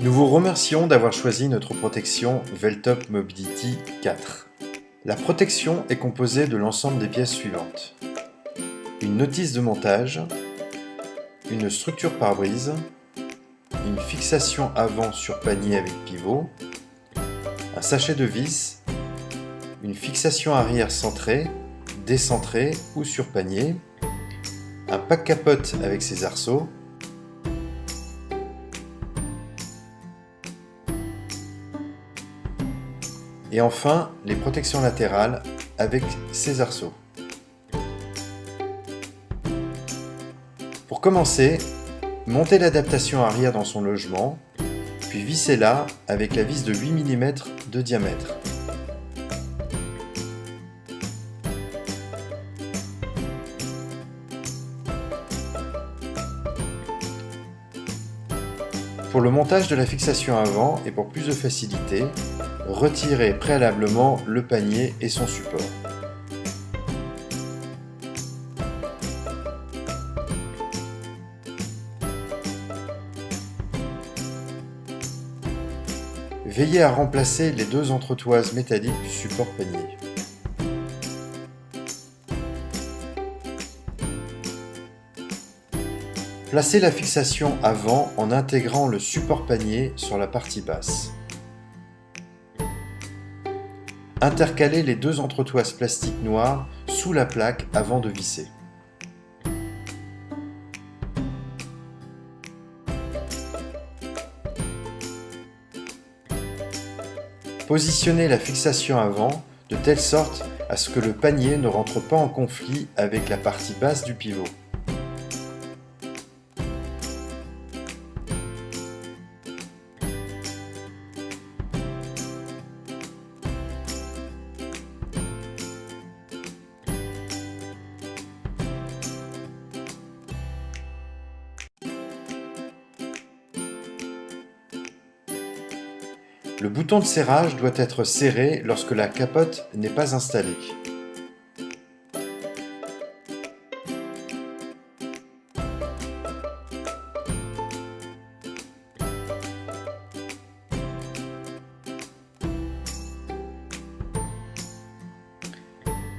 Nous vous remercions d'avoir choisi notre protection Veltop Mobility 4. La protection est composée de l'ensemble des pièces suivantes. Une notice de montage, une structure pare-brise, une fixation avant sur panier avec pivot, un sachet de vis, une fixation arrière centrée, décentrée ou sur panier, un pack capote avec ses arceaux, et enfin les protections latérales avec ses arceaux. Pour commencer, montez l'adaptation arrière dans son logement, puis vissez-la avec la vis de 8 mm de diamètre. Pour le montage de la fixation avant et pour plus de facilité, retirez préalablement le panier et son support. Veillez à remplacer les deux entretoises métalliques du support panier. Placez la fixation avant en intégrant le support panier sur la partie basse. Intercalez les deux entretoises plastiques noires sous la plaque avant de visser. Positionnez la fixation avant de telle sorte à ce que le panier ne rentre pas en conflit avec la partie basse du pivot. Le bouton de serrage doit être serré lorsque la capote n'est pas installée.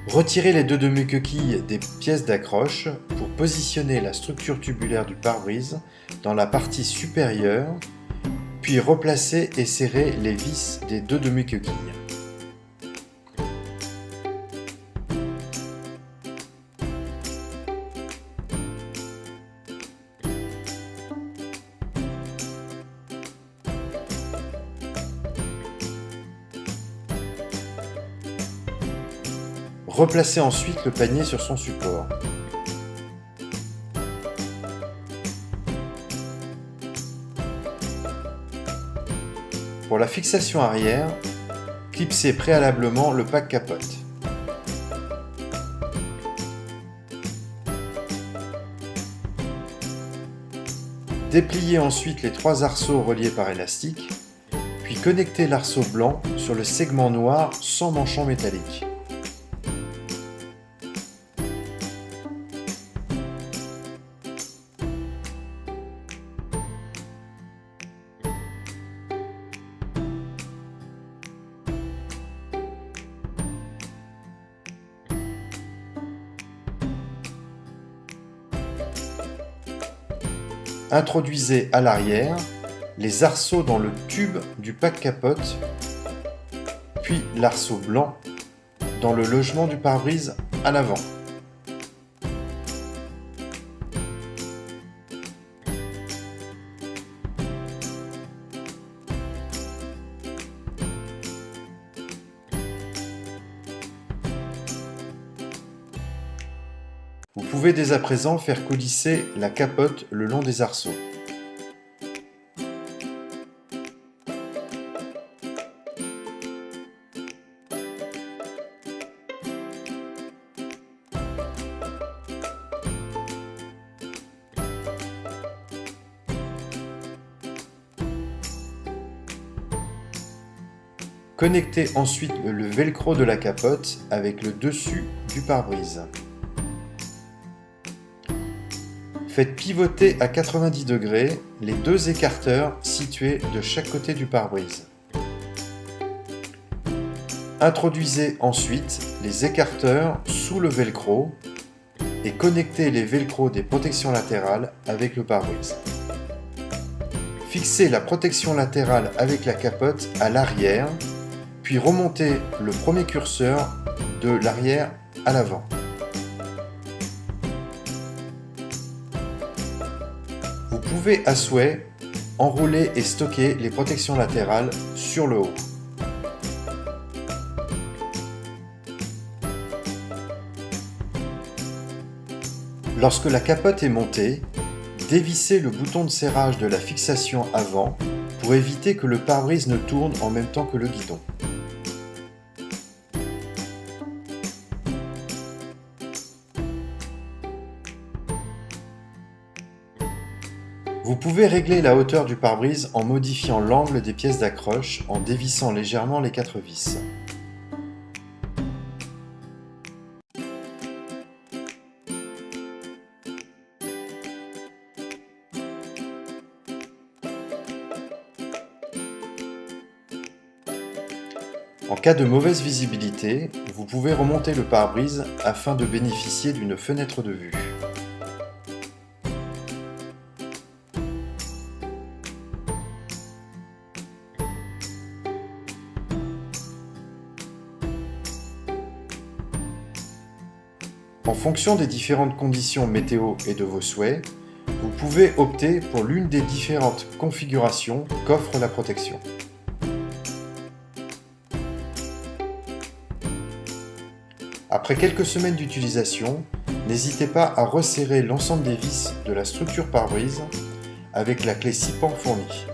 Retirez les deux demi-coquilles des pièces d'accroche pour positionner la structure tubulaire du pare-brise dans la partie supérieure, puis replacez et serrez les vis des deux demi-coquilles. Replacez ensuite le panier sur son support. Pour la fixation arrière, clipsez préalablement le pack capote. Dépliez ensuite les trois arceaux reliés par élastique, puis connectez l'arceau blanc sur le segment noir sans manchon métallique. Introduisez à l'arrière les arceaux dans le tube du pack capote, puis l'arceau blanc dans le logement du pare-brise à l'avant. Vous pouvez dès à présent faire coulisser la capote le long des arceaux. Connectez ensuite le velcro de la capote avec le dessus du pare-brise. Faites pivoter à 90 degrés les deux écarteurs situés de chaque côté du pare-brise. Introduisez ensuite les écarteurs sous le velcro et connectez les velcros des protections latérales avec le pare-brise. Fixez la protection latérale avec la capote à l'arrière, puis remontez le premier curseur de l'arrière à l'avant. Vous pouvez à souhait enrouler et stocker les protections latérales sur le haut. Lorsque la capote est montée, dévissez le bouton de serrage de la fixation avant pour éviter que le pare-brise ne tourne en même temps que le guidon. Vous pouvez régler la hauteur du pare-brise en modifiant l'angle des pièces d'accroche en dévissant légèrement les 4 vis. En cas de mauvaise visibilité, vous pouvez remonter le pare-brise afin de bénéficier d'une fenêtre de vue. En fonction des différentes conditions météo et de vos souhaits, vous pouvez opter pour l'une des différentes configurations qu'offre la protection. Après quelques semaines d'utilisation, n'hésitez pas à resserrer l'ensemble des vis de la structure pare-brise avec la clé 6 pans fournie.